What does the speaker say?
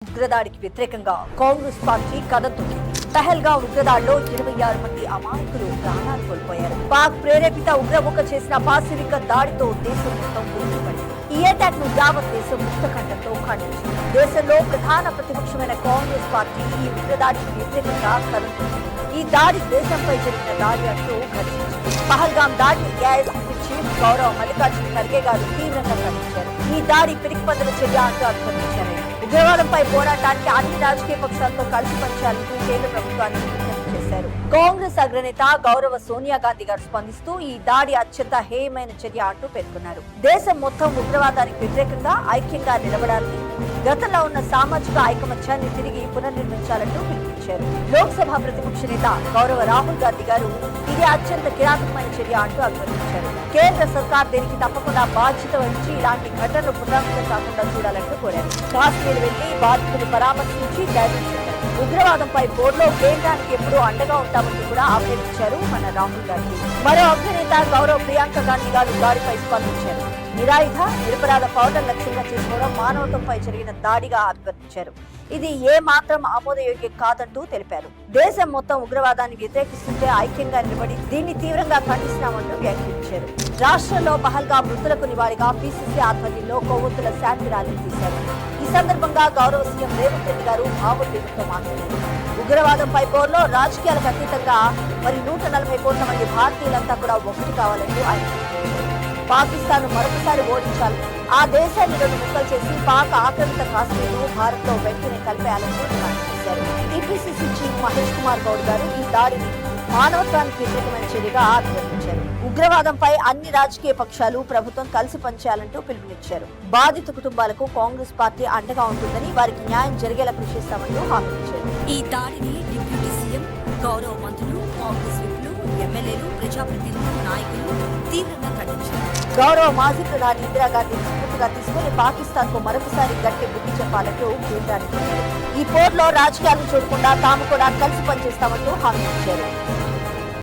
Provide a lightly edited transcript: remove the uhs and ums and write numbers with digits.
ఉగ్రదాడికి వ్యతిరేకంగా కాంగ్రెస్ పార్టీ కదతుంది. పహల్గాం ఉగ్రదాడిలో 26 మంది అమాయకులు ప్రాణాలు కోల్పోయారు. పాక్ ప్రేరేపిత ఉగ్రముఖ చేసిన పాశవిక దాడితో దేశం మొత్తం ఉలిక్కిపడింది. ఈ అటాక్ ను యావత్ దేశం ముక్తకంఠంతో ఖండించింది. దేశంలో ప్రధాన ప్రతిపక్షమైన కాంగ్రెస్ పార్టీ ఈ ఉగ్రదాడికి వ్యతిరేకంగా కదులుతుంది. ఈ దాడి దేశంపై జరిగిన దాడి అంటూ ఘర్షించింది. పహల్గాం దాడిని ఏఐసీసీ చీఫ్ గౌరవ్ మల్లికార్జున ఖర్గే గారు తీవ్రంగా ఖండించారు. ఈ దాడి పిరికిపందల చర్య అంటూ అభివర్ణించారు. ఉగ్రవాదంపై పోరాటానికి అన్ని రాజకీయ పక్షాలతో కలిసి పనిచేయాలంటూ కేంద్ర ప్రభుత్వాన్ని విజ్ఞప్తి చేశారు. కాంగ్రెస్ అగ్రనేత గౌరవ సోనియా గాంధీ గారు స్పందిస్తూ ఈ దాడి అత్యంత హేయమైన చర్య అంటూ పేర్కొన్నారు. దేశం మొత్తం ఉగ్రవాదానికి వ్యతిరేకంగా ఐక్యంగా నిలబడాలని, గతంలో ఉన్న సామాజిక ఐకమత్యాన్ని తిరిగి పునర్నిర్మించాలంటూ పిలుపునిచ్చారు. లోక్సభ ప్రతిపక్ష నేత గౌరవ రాహుల్ గాంధీ గారు ఇది అత్యంత కిరాతకమైన చర్య అంటూ అభివర్ణించారు. కేంద్ర సర్కార్ దీనికి తప్పకుండా బాధ్యత వహించి ఇలాంటి ఘటనలు పునరావృతం కాకుండా చూడాలంటూ కోరారు. కాశ్మీర్ వెళ్లి బాధితులు పరామర్శించి ధైర్యం చెప్పారు. ఉగ్రవాదంపై పోర్లో కేంద్రానికి ఎప్పుడూ అండగా ఉంటామంటూ కూడా అభ్యర్థించారు మన రాహుల్ గాంధీ. మరో అగ్రనేత గౌరవ్ ప్రియాంక గాంధీ గారు దాడిపై స్పందించారు. నిరాయుధ నిరపరాధ పౌరులను లక్ష్యంగా చేసుకోవడం మానవత్వంపై జరిగిన దాడిగా అభివర్ణించారు. ఇది ఏ మాత్రం ఆమోదయోగ్యం కాదంటూ తెలిపారు. దేశం మొత్తం ఉగ్రవాదాన్ని వ్యతిరేకిస్తుంటే ఐక్యంగా నిలబడి దీన్ని తీవ్రంగా ఖండిస్తున్నామంటూ వ్యాఖ్యానించారు. రాష్ట్రంలో పహల్గా మృతులకు నివాళిగా పీసీసీ ఆధ్వర్యంలో కొవ్వొత్తుల శాంతి ర్యాలీ తీశారు. ఈ సందర్భంగా గౌరవ సీఎం రేవంత్ రెడ్డి గారు భావోద్వేగంతో మాట్లాడారు. ఉగ్రవాదంపై పోర్లో రాజకీయాలకు అతీతంగా మరి 140 కోట్ల మంది భారతీయులంతా కూడా ఒకటి కావాలంటూ ఆయన పాకిస్తాన్ మరొకసారి ఓడించాలి, ఆ దేశాన్ని 2 ముక్కలు చేసి పాక్ ఆక్రమిత కాశ్మీర్ను భారత్ లో వెంటనే కలిపేయాలని డిమాండ్ చేశారు. టీపీసీసీ చీఫ్ మహేష్ కుమార్ గౌడ్ గారు ఈ దాడిని మానవత్వానికి వ్యతిరేకమైన చర్యగా అభివర్ణించారు. ఉగ్రవాదంపై అన్ని రాజకీయ పక్షాలు ప్రభుత్వం కలిసి పనిచేయాలంటూ పిలుపునిచ్చారు. బాధిత కుటుంబాలకు కాంగ్రెస్ పార్టీ అండగా ఉంటుందని, వారికి న్యాయం జరిగేలా కృషి చేస్తామంటూ హామీ ఇచ్చారు. ఈ దాడిని డిప్యూటీ సీఎం, గౌరవ మంత్రులు, కాంగ్రెస్ విప్లు, ఎమ్మెల్యేలు, ప్రజాప్రతినిధులు, నాయకులు తీవ్రంగా ఖండించారు. గౌరవ మాజీ ప్రధాని ఇందిరాగాంధీ స్ఫూర్తిగా తీసుకుని పాకిస్తాన్ కు మరొకసారి గట్టి బుద్ధి చెప్పాలంటూ కేంద్రానికి ఈ పోర్లో రాజకీయాలను చూడకుండా తాము కూడా కలిసి పనిచేస్తామంటూ హామీ ఇచ్చారు.